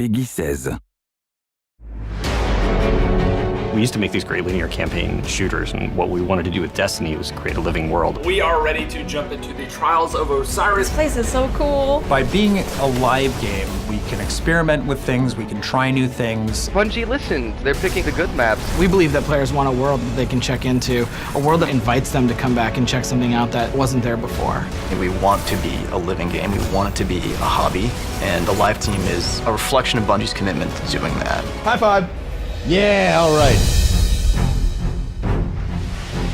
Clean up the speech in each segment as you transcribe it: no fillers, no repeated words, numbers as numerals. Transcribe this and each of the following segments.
Peggy 16. We used to make these great linear campaign shooters, and what we wanted to do with Destiny was create a living world. We are ready to jump into the Trials of Osiris. This place is so cool. By being a live game, we can experiment with things, we can try new things. Bungie listened. They're picking the good maps. We believe that players want a world that they can check into, a world that invites them to come back and check something out that wasn't there before. We want to be a living game. We want it to be a hobby, and the live team is a reflection of Bungie's commitment to doing that. High five. Yeah, all right.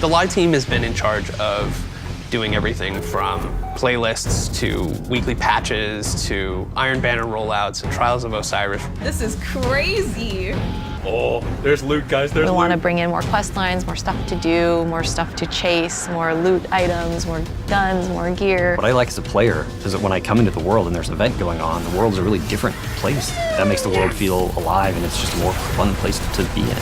The live team has been in charge of doing everything from playlists to weekly patches to Iron Banner rollouts and Trials of Osiris. This is crazy. Oh, there's loot, guys. There's We loot. want to bring in more quest lines, more stuff to do, more stuff to chase, more loot items, more guns, more gear. What I like as a player is that when I come into the world and there's an event going on, the world's a really different place. That makes the world feel alive, and it's just a more fun place to be in.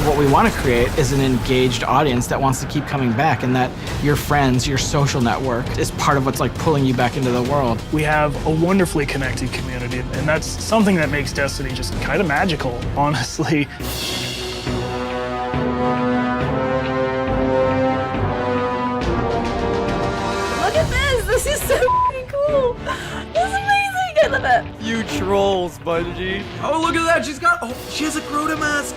What we want to create is an engaged audience that wants to keep coming back, and that your friends, your social network is part of what's like pulling you back into the world. We have a wonderfully connected community, and that's something that makes Destiny just kind of magical, honestly. Look at this. This is so cool. This is amazing. I love it. You trolls, Bungie. Oh, look at that. She has a Crota mask.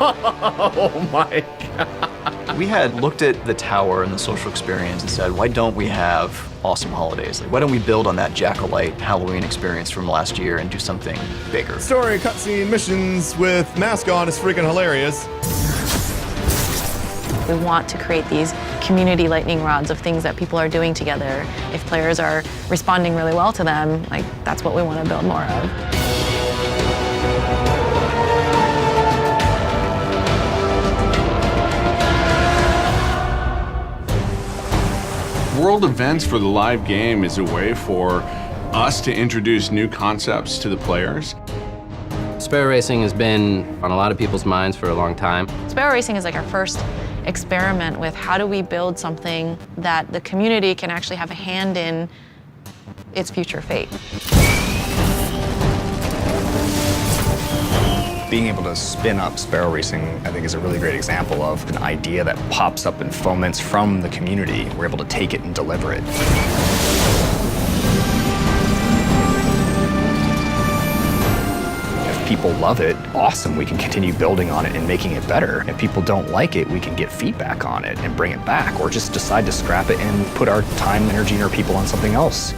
Oh my god. We had looked at the tower and the social experience and said, why don't we have awesome holidays? Like, why don't we build on that Jack-o'-lite Halloween experience from last year and do something bigger? Story, cutscene, missions with mask on is freaking hilarious. We want to create these community lightning rods of things that people are doing together. If players are responding really well to them, like, that's what we want to build more of. World events for the live game is a way for us to introduce new concepts to the players. Sparrow racing has been on a lot of people's minds for a long time. Sparrow racing is like our first experiment with how do we build something that the community can actually have a hand in its future fate. Being able to spin up Sparrow Racing, I think, is a really great example of an idea that pops up and foments from the community. We're able to take it and deliver it. If people love it, awesome, we can continue building on it and making it better. If people don't like it, we can get feedback on it and bring it back, or just decide to scrap it and put our time, energy, and our people on something else.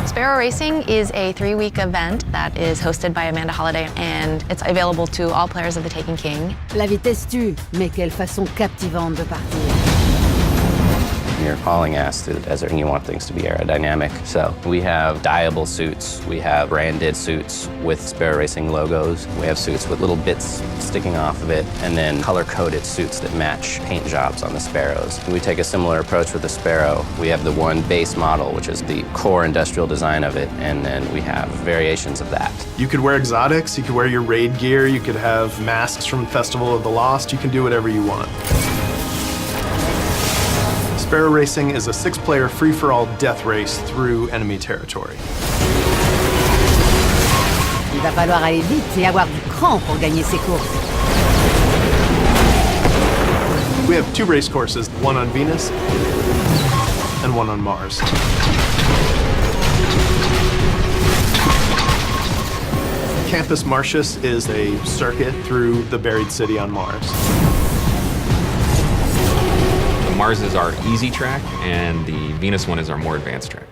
Sparrow Racing is a 3-week event that is hosted by Amanda Holliday, and it's available to all players of The Taken King. La vitesse tue, mais quelle façon captivante de partir. You're hauling ass through the desert and you want things to be aerodynamic. So we have dyeable suits, we have branded suits with Sparrow Racing logos, we have suits with little bits sticking off of it, and then color-coded suits that match paint jobs on the Sparrows. We take a similar approach with the Sparrow. We have the one base model, which is the core industrial design of it, and then we have variations of that. You could wear exotics, you could wear your raid gear, you could have masks from Festival of the Lost, you can do whatever you want. Sparrow Racing is a 6-player free-for-all death race through enemy territory. Il va falloir aller vite et avoir du cran pour gagner ces courses. We have 2 race courses, one on Venus and one on Mars. Campus Martius is a circuit through the buried city on Mars. Mars is our easy track, and the Venus one is our more advanced track.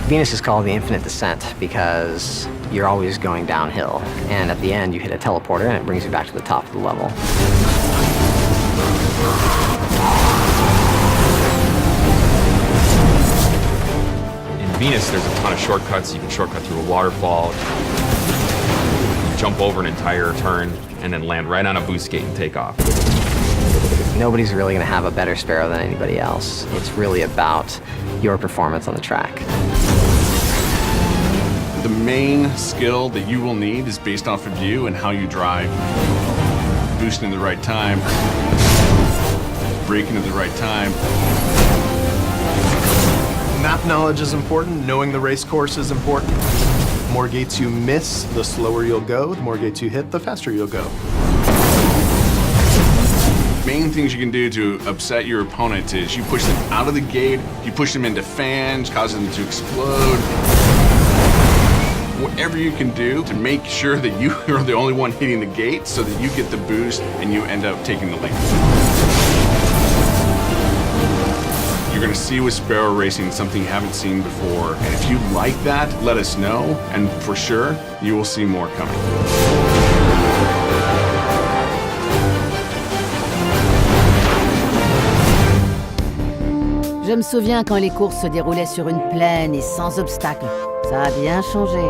Venus is called the Infinite Descent because you're always going downhill, and at the end you hit a teleporter and it brings you back to the top of the level. In Venus, there's a ton of shortcuts. You can shortcut through a waterfall, jump over an entire turn, and then land right on a boost gate and take off. Nobody's really going to have a better Sparrow than anybody else. It's really about your performance on the track. The main skill that you will need is based off of you and how you drive. Boosting at the right time, braking at the right time. knowledge is important. Knowing the race course is important. The more gates you miss, the slower you'll go. The more gates you hit, the faster you'll go. Main things you can do to upset your opponent is you push them out of the gate, you push them into fans, cause them to explode. Whatever you can do to make sure that you are the only one hitting the gate so that you get the boost and you end up taking the lead. You're gonna see with Sparrow Racing something you haven't seen before. And if you like that, let us know, and for sure, you will see more coming. Je me souviens quand les courses se déroulaient sur une plaine et sans obstacles. Ça a bien changé.